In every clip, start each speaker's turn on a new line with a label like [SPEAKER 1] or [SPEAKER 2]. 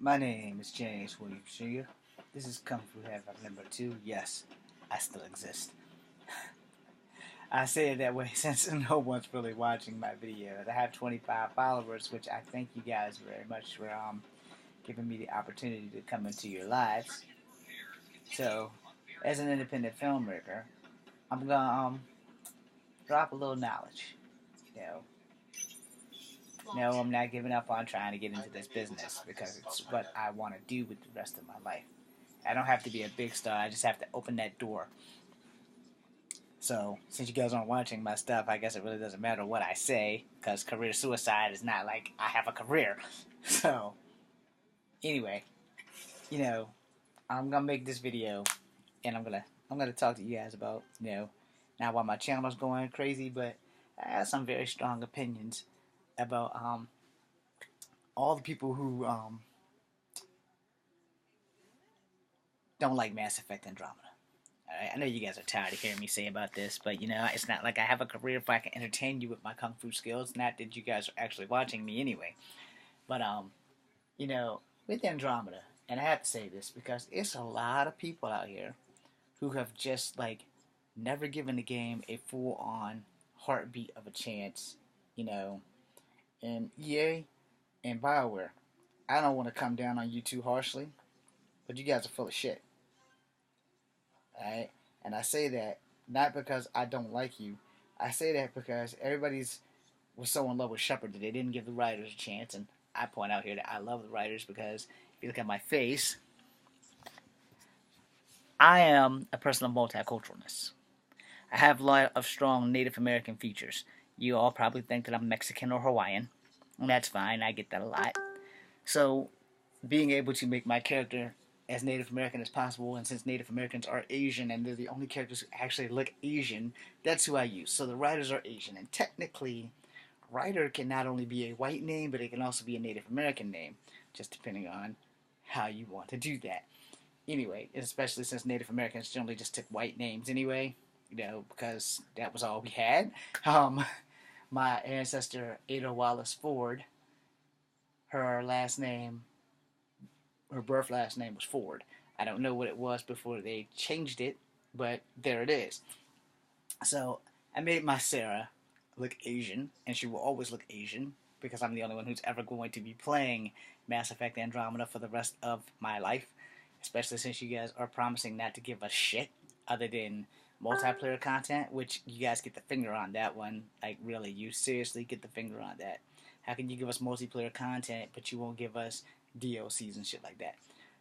[SPEAKER 1] My name is James William Jr. This is Kung Fu Heaven number 2. Yes, I still exist. I say it that way since no one's really watching my videos. I have 25 followers, which I thank you guys very much for giving me the opportunity to come into your lives. So, as an independent filmmaker, I'm gonna drop a little knowledge. You know, no, I'm not giving up on trying to get into this business because it's what I want to do with the rest of my life. I don't have to be a big star. I just have to open that door. So, since you guys aren't watching my stuff, I guess it really doesn't matter what I say, because career suicide is not like I have a career. So, anyway, I'm gonna make this video, and I'm gonna talk to you guys about, not why my channel's going crazy, but I have some very strong opinions about all the people who don't like Mass Effect Andromeda. I know you guys are tired of hearing me say about this, but it's not like I have a career if I can entertain you with my kung fu skills. Not that you guys are actually watching me anyway. But with Andromeda, and I have to say this because it's a lot of people out here who have just never given the game a full-on heartbeat of a chance. And EA and BioWare. I don't want to come down on you too harshly, but you guys are full of shit. Alright? And I say that not because I don't like you. I say that because was so in love with Shepard that they didn't give the writers a chance. And I point out here that I love the writers because if you look at my face, I am a person of multiculturalness. I have a lot of strong Native American features. You all probably think that I'm Mexican or Hawaiian. And that's fine. I get that a lot. So, being able to make my character as Native American as possible, and since Native Americans are Asian and they're the only characters who actually look Asian, that's who I use. So the writers are Asian, and technically, writer can not only be a white name, but it can also be a Native American name, just depending on how you want to do that. Anyway, especially since Native Americans generally just took white names anyway, because that was all we had. My ancestor, Ada Wallace Ford, her birth last name was Ford. I don't know what it was before they changed it, but there it is. So I made my Sarah look Asian, and she will always look Asian because I'm the only one who's ever going to be playing Mass Effect Andromeda for the rest of my life, especially since you guys are promising not to give a shit other than multiplayer content, which you guys get the finger on that one. Like, really, you seriously get the finger on that. How can you give us multiplayer content, but you won't give us DLCs and shit like that?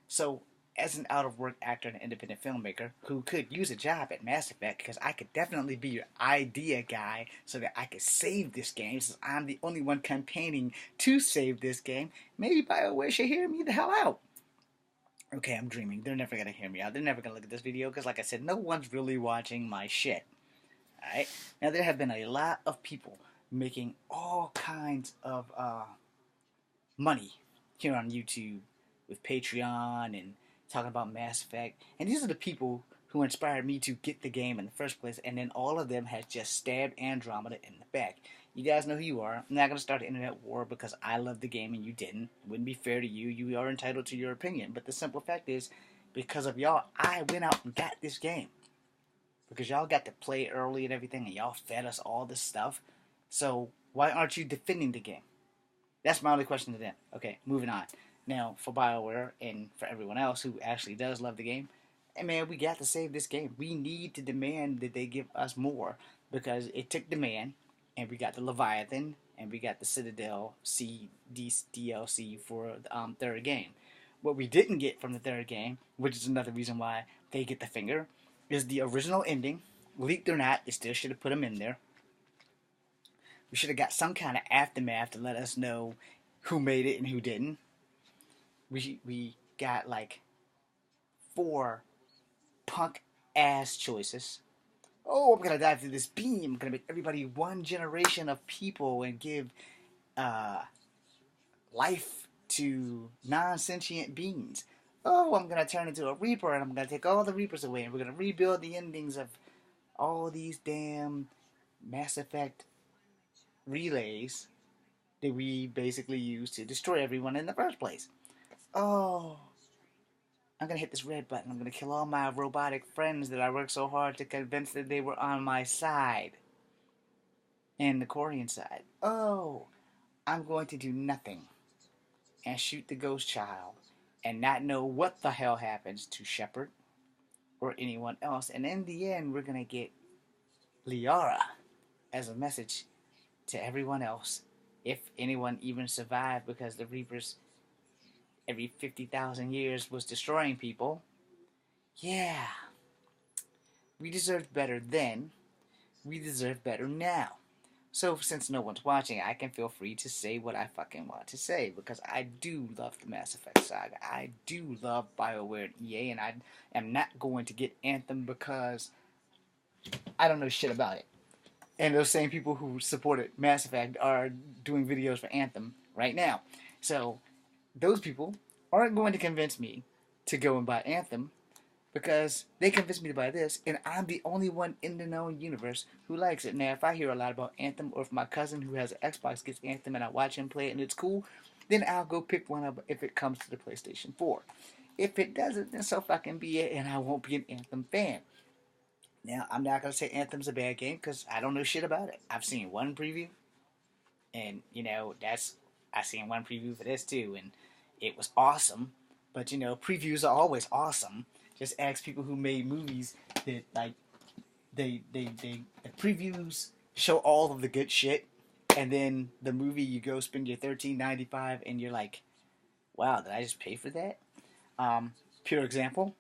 [SPEAKER 1] So, as an out-of-work actor and independent filmmaker who could use a job at Mass Effect, because I could definitely be your idea guy so that I could save this game, since I'm the only one campaigning to save this game, maybe BioWare should hear me the hell out. Okay, I'm dreaming. They're never going to hear me out. They're never going to look at this video because, like I said, no one's really watching my shit. Alright? Now, there have been a lot of people making all kinds of money here on YouTube with Patreon and talking about Mass Effect. And these are the people who inspired me to get the game in the first place. And then all of them has just stabbed Andromeda in the back. You guys know who you are. I'm not going to start an internet war because I love the game and you didn't. It wouldn't be fair to you. You are entitled to your opinion. But the simple fact is, because of y'all, I went out and got this game. Because y'all got to play early and everything, and y'all fed us all this stuff. So, why aren't you defending the game? That's my only question to them. Okay, moving on. Now, for BioWare and for everyone else who actually does love the game, hey man, we got to save this game. We need to demand that they give us more, because it took demand, and we got the Leviathan, and we got the Citadel DLC for the third game. What we didn't get from the third game, which is another reason why they get the finger, is the original ending. Leaked or not, they still should have put them in there. We should have got some kind of aftermath to let us know who made it and who didn't. We got like 4 punk ass choices. Oh, I'm gonna dive through this beam. I'm gonna make everybody one generation of people and give life to non-sentient beings. Oh, I'm gonna turn into a Reaper and I'm gonna take all the Reapers away and we're gonna rebuild the endings of all these damn Mass Effect relays that we basically use to destroy everyone in the first place. Oh, I'm gonna hit this red button. I'm gonna kill all my robotic friends that I worked so hard to convince that they were on my side. And the Korean side. Oh, I'm going to do nothing and shoot the ghost child and not know what the hell happens to Shepard or anyone else. And in the end, we're gonna get Liara as a message to everyone else, if anyone even survived, because the Reapers every 50,000 years was destroying people. Yeah, we deserved better then. We deserve better now. So since no one's watching, I can feel free to say what I fucking want to say, because I do love the Mass Effect saga. I do love BioWare and EA, and I am not going to get Anthem because I don't know shit about it. And those same people who supported Mass Effect are doing videos for Anthem right now. So those people aren't going to convince me to go and buy Anthem, because they convinced me to buy this, and I'm the only one in the known universe who likes it. Now, if I hear a lot about Anthem, or if my cousin who has an Xbox gets Anthem and I watch him play it and it's cool, then I'll go pick one up if it comes to the PlayStation 4. If it doesn't, then so fucking be it, and I won't be an Anthem fan. Now, I'm not going to say Anthem's a bad game, because I don't know shit about it. I've seen one preview, and, I seen one preview for this too, and it was awesome. But, previews are always awesome. Just ask people who made movies that, like, the previews show all of the good shit, and then the movie, you go spend your $13.95 and you're like, wow, did I just pay for that? Pure example.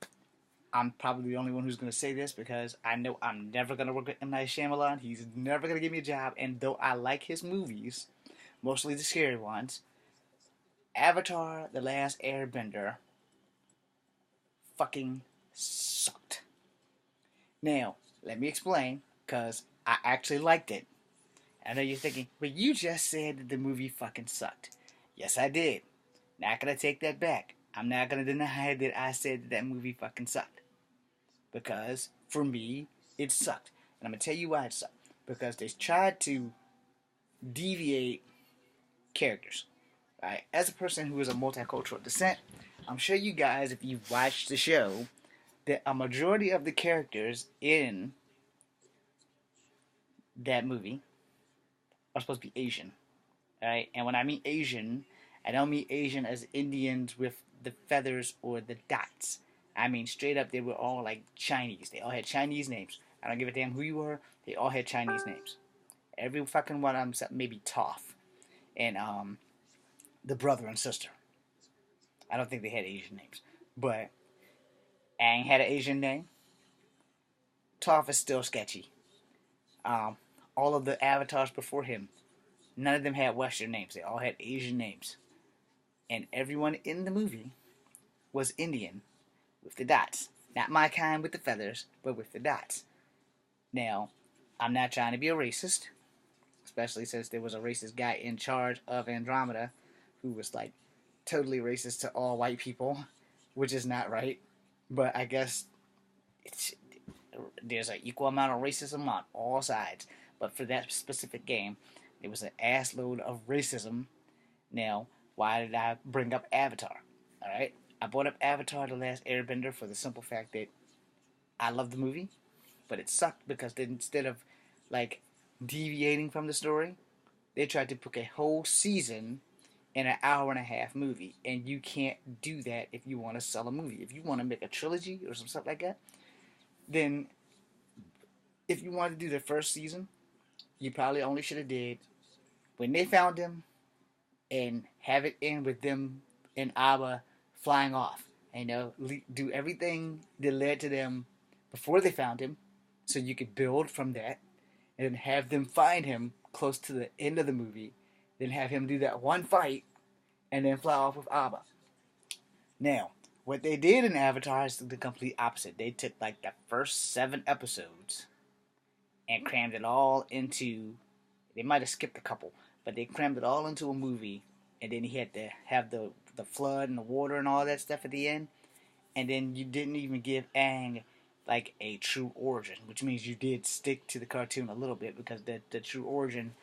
[SPEAKER 1] I'm probably the only one who's going to say this, because I know I'm never going to work with M. Night Shyamalan. He's never going to give me a job, and though I like his movies, mostly the scary ones, Avatar: The Last Airbender fucking sucked. Now, let me explain, because I actually liked it. I know you're thinking, but you just said that the movie fucking sucked. Yes, I did. Not gonna take that back. I'm not gonna deny that I said that movie fucking sucked. Because, for me, it sucked. And I'm gonna tell you why it sucked. Because they tried to deviate characters. Right? As a person who is of multicultural descent, I'm sure you guys, if you've watched the show, that a majority of the characters in that movie are supposed to be Asian. Right? And when I mean Asian, I don't mean Asian as Indians with the feathers or the dots. I mean straight up, they were all like Chinese. They all had Chinese names. I don't give a damn who you were. They all had Chinese names. Every fucking one of them, except maybe Toph and the brother and sister. I don't think they had Asian names, but Aang had an Asian name. Toph is still sketchy. All of the avatars before him, none of them had Western names. They all had Asian names. And everyone in the movie was Indian with the dots. Not my kind with the feathers, but with the dots. Now, I'm not trying to be a racist, especially since there was a racist guy in charge of Andromeda who was like totally racist to all white people, which is not right. But I guess there's an equal amount of racism on all sides. But for that specific game, it was an assload of racism. Now, why did I bring up Avatar? Alright? I brought up Avatar: The Last Airbender for the simple fact that I love the movie, but it sucked because instead of, like, deviating from the story, they tried to put a whole season in an hour and a half movie, and you can't do that if you want to sell a movie. If you want to make a trilogy or some stuff like that, then if you wanted to do the first season, you probably only should have did when they found him and have it end with them and Abba flying off. Do everything that led to them before they found him, so you could build from that, and then have them find him close to the end of the movie, then have him do that one fight, and then fly off with Abba. Now, what they did in Avatar is the complete opposite. They took like the first 7 episodes and crammed it all into. They might have skipped a couple, but they crammed it all into a movie, and then he had to have the flood and the water and all that stuff at the end, and then you didn't even give Aang like a true origin, which means you did stick to the cartoon a little bit, because the true origin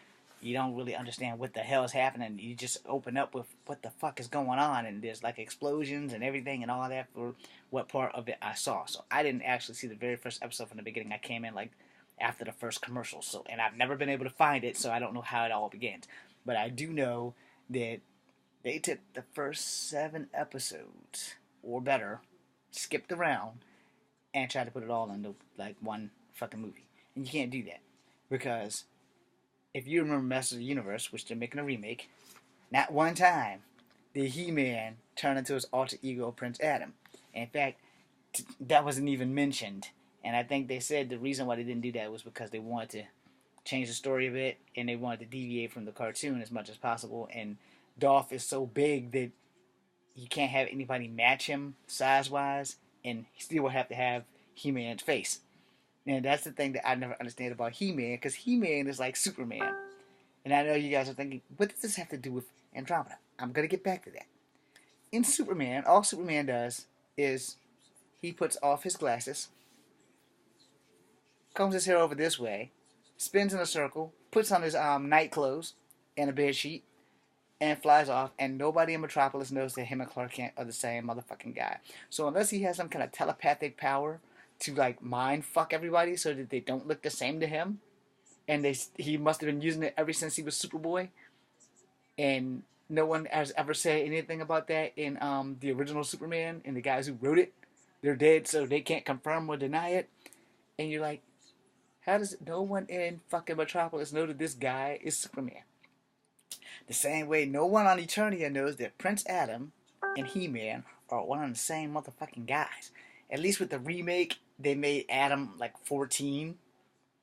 [SPEAKER 1] you don't really understand what the hell is happening. You just open up with what the fuck is going on, and there's like explosions and everything and all that for what part of it I saw. So I didn't actually see the very first episode from the beginning. I came in like after the first commercial. So, and I've never been able to find it, so I don't know how it all begins. But I do know that they took the first 7 episodes or better, skipped around, and tried to put it all into like one fucking movie. And you can't do that because if you remember Masters of the Universe, which they're making a remake, not one time did He-Man turn into his alter ego Prince Adam. And in fact, that wasn't even mentioned. And I think they said the reason why they didn't do that was because they wanted to change the story a bit, and they wanted to deviate from the cartoon as much as possible. And Dolph is so big that you can't have anybody match him size-wise, and he still would have to have He-Man's face. And that's the thing that I never understand about He-Man, because He-Man is like Superman. And I know you guys are thinking, what does this have to do with Andromeda? I'm going to get back to that. In Superman, all Superman does is he puts off his glasses, combs his hair over this way, spins in a circle, puts on his night clothes and a bed sheet, and flies off, and nobody in Metropolis knows that him and Clark Kent are the same motherfucking guy. So unless he has some kind of telepathic power to like mind fuck everybody so that they don't look the same to him, and he must have been using it ever since he was Superboy, and no one has ever said anything about that in the original Superman, and the guys who wrote it, they're dead, so they can't confirm or deny it. And you're like, how does no one in fucking Metropolis know that this guy is Superman? The same way no one on Eternia knows that Prince Adam and He-Man are one and the same motherfucking guys. At least with the remake, they made Adam like 14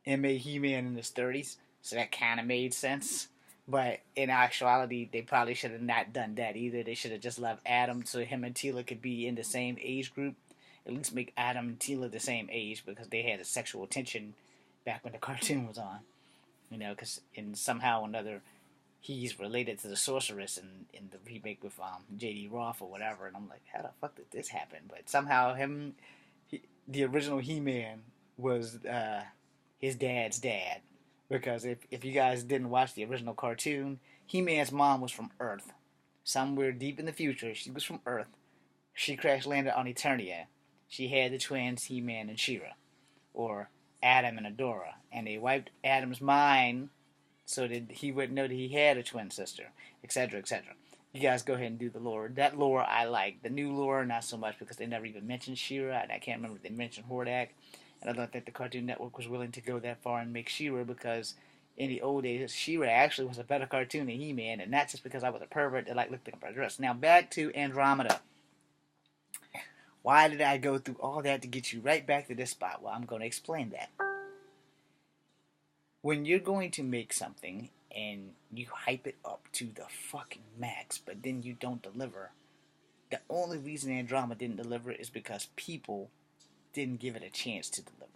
[SPEAKER 1] and made He-Man in his 30s, so that kind of made sense. But in actuality, they probably should have not done that either. They should have just left Adam so him and Teela could be in the same age group. At least make Adam and Teela the same age, because they had a sexual tension back when the cartoon was on. You know, because somehow or another, he's related to the sorceress in the remake with J.D. Roth or whatever. And I'm like, how the fuck did this happen? But somehow the original He-Man was his dad's dad. Because if you guys didn't watch the original cartoon, He-Man's mom was from Earth. Somewhere deep in the future, she was from Earth. She crash landed on Eternia. She had the twins, He-Man and She-Ra. Or Adam and Adora. And they wiped Adam's mind so that he wouldn't know that he had a twin sister, etc., etc. You guys go ahead and do the lore. That lore I like. The new lore, not so much, because they never even mentioned She-Ra, and I can't remember if they mentioned Hordak. And I don't think the Cartoon Network was willing to go that far and make She-Ra, because in the old days, She-Ra actually was a better cartoon than He-Man, and that's just because I was a pervert that looked at her dress. Now back to Andromeda. Why did I go through all that to get you right back to this spot? Well, I'm going to explain that. When you're going to make something and you hype it up to the fucking max, but then you don't deliver, the only reason Andromeda didn't deliver is because people didn't give it a chance to deliver.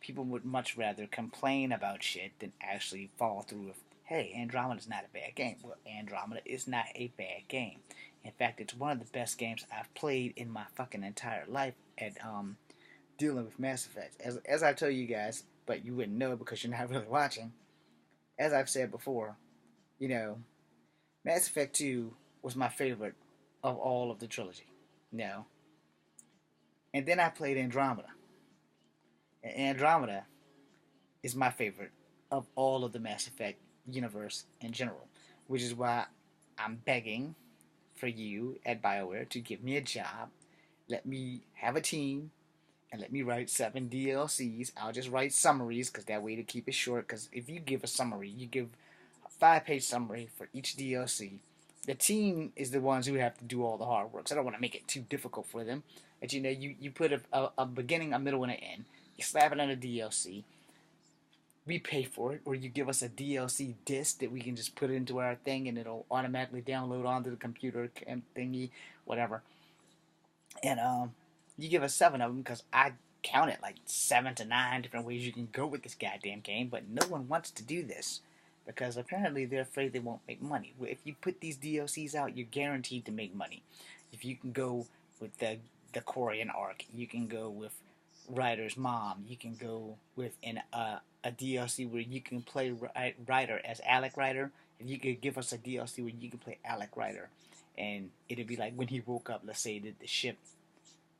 [SPEAKER 1] People would much rather complain about shit than actually follow through with, hey, Andromeda's not a bad game. Well, Andromeda is not a bad game. In fact, it's one of the best games I've played in my fucking entire life at dealing with Mass Effect. As I tell you guys, but you wouldn't know because you're not really watching. As I've said before, you know, Mass Effect 2 was my favorite of all of the trilogy. You know. And then I played Andromeda. And Andromeda is my favorite of all of the Mass Effect universe in general. Which is why I'm begging for you at BioWare to give me a job. Let me have a team. And let me write 7 DLCs. I'll just write summaries, because that way to keep it short. Because if you give a summary, you give a 5-page summary for each DLC. The team is the ones who have to do all the hard work. So I don't want to make it too difficult for them. But you know, you put a beginning, a middle, and an end. You slap it on a DLC. We pay for it, or you give us a DLC disc that we can just put into our thing, and it'll automatically download onto the computer and thingy, whatever. And you give us 7 of them, because I counted like 7 to 9 different ways you can go with this goddamn game, but no one wants to do this, because apparently they're afraid they won't make money. If you put these DLCs out, you're guaranteed to make money. If you can go with the Quarian arc, you can go with Ryder's mom, you can go with a DLC where you can play Ryder as Alec Ryder. If you could give us a DLC where you can play Alec Ryder, and it'd be like when he woke up. Let's say that the ship,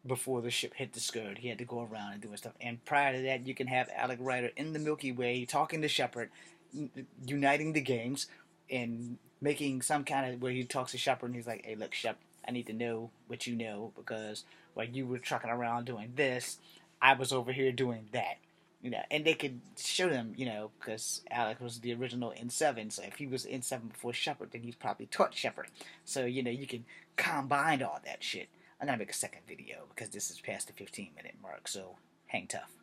[SPEAKER 1] before the ship hit the skirt, he had to go around and do stuff. And prior to that, you can have Alec Ryder in the Milky Way talking to Shepard, uniting the games, and making some kind of where he talks to Shepard and he's like, "Hey, look, Shep, I need to know what you know because while you were trucking around doing this, I was over here doing that." And they could show them, because Alec was the original N7, so if he was N7 before Shepard, then he's probably taught Shepard. So, you can combine all that shit. I'm gonna make a second video because this is past the 15-minute mark, so hang tough.